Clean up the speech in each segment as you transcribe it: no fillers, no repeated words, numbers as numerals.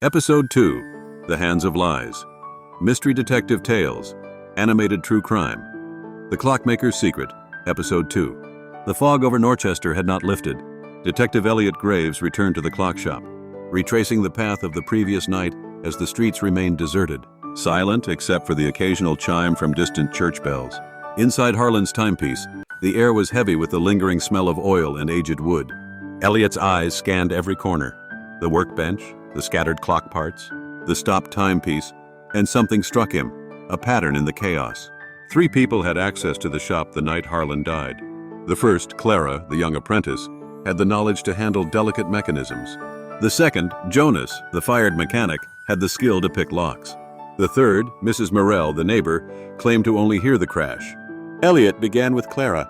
Episode 2, The Hands of Lies. Mystery Detective Tales, Animated True Crime. The Clockmaker's Secret, Episode 2. The fog over Norchester had not lifted. Detective Elliot Graves returned to the clock shop, retracing the path of the previous night as the streets remained deserted, silent except for the occasional chime from distant church bells. Inside Harlan's timepiece, the air was heavy with the lingering smell of oil and aged wood. Elliot's eyes scanned every corner: the workbench, the scattered clock parts, the stopped timepiece, and something struck him, a pattern in the chaos. 3 people had access to the shop the night Harlan died. The first, Clara, the young apprentice, had the knowledge to handle delicate mechanisms. The second, Jonas, the fired mechanic, had the skill to pick locks. The third, Mrs. Morrell, the neighbor, claimed to only hear the crash. Elliot began with Clara.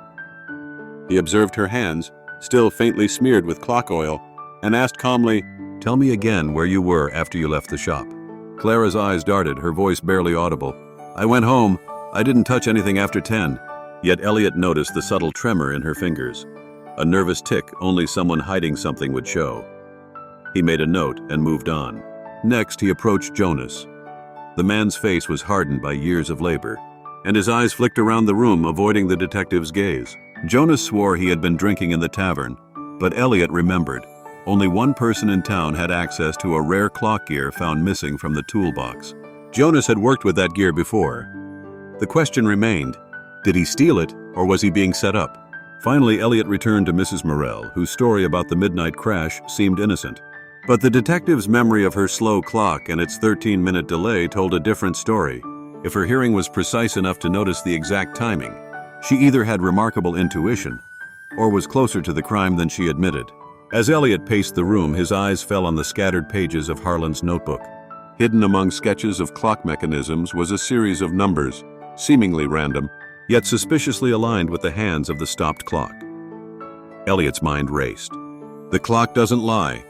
He observed her hands, still faintly smeared with clock oil, and asked calmly, "Tell me again where you were after you left the shop." Clara's eyes darted, her voice barely audible. "I went home. I didn't touch anything after 10. Yet Elliot noticed the subtle tremor in her fingers. A nervous tick only someone hiding something would show. He made a note and moved on. Next, he approached Jonas. The man's face was hardened by years of labor, and his eyes flicked around the room, avoiding the detective's gaze. Jonas swore he had been drinking in the tavern, but Elliot remembered. Only one person in town had access to a rare clock gear found missing from the toolbox. Jonas had worked with that gear before. The question remained, did he steal it, or was he being set up? Finally, Elliot returned to Mrs. Morrell, whose story about the midnight crash seemed innocent. But the detective's memory of her slow clock and its 13-minute delay told a different story. If her hearing was precise enough to notice the exact timing, she either had remarkable intuition or was closer to the crime than she admitted. As Elliot paced the room, his eyes fell on the scattered pages of Harlan's notebook. Hidden among sketches of clock mechanisms was a series of numbers, seemingly random, yet suspiciously aligned with the hands of the stopped clock. Elliot's mind raced. The clock doesn't lie,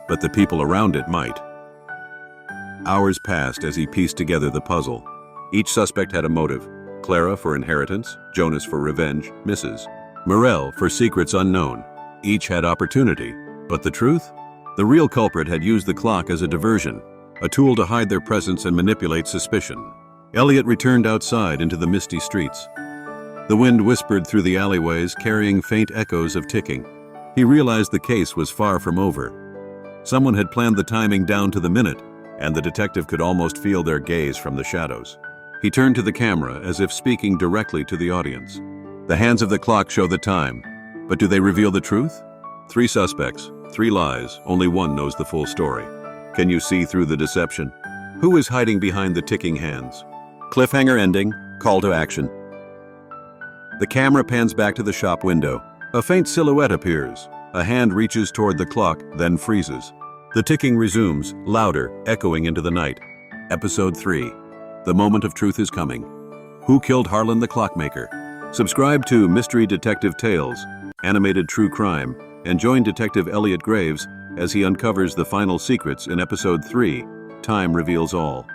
but the people around it might. Hours passed as he pieced together the puzzle. Each suspect had a motive: Clara for inheritance, Jonas for revenge, Mrs. Morrell for secrets unknown. Each had opportunity, but the truth? The real culprit had used the clock as a diversion, a tool to hide their presence and manipulate suspicion. Elliot returned outside into the misty streets. The wind whispered through the alleyways, carrying faint echoes of ticking. He realized the case was far from over. Someone had planned the timing down to the minute, and the detective could almost feel their gaze from the shadows. He turned to the camera as if speaking directly to the audience. The hands of the clock show the time, but do they reveal the truth? 3 suspects, 3 lies, only one knows the full story. Can you see through the deception? Who is hiding behind the ticking hands? Cliffhanger ending, call to action. The camera pans back to the shop window. A faint silhouette appears. A hand reaches toward the clock, then freezes. The ticking resumes, louder, echoing into the night. Episode 3. The moment of truth is coming. Who killed Harlan the Clockmaker? Subscribe to Mystery Detective Tales, Animated True Crime, and join Detective Elliot Graves as he uncovers the final secrets in Episode 3, Time Reveals All.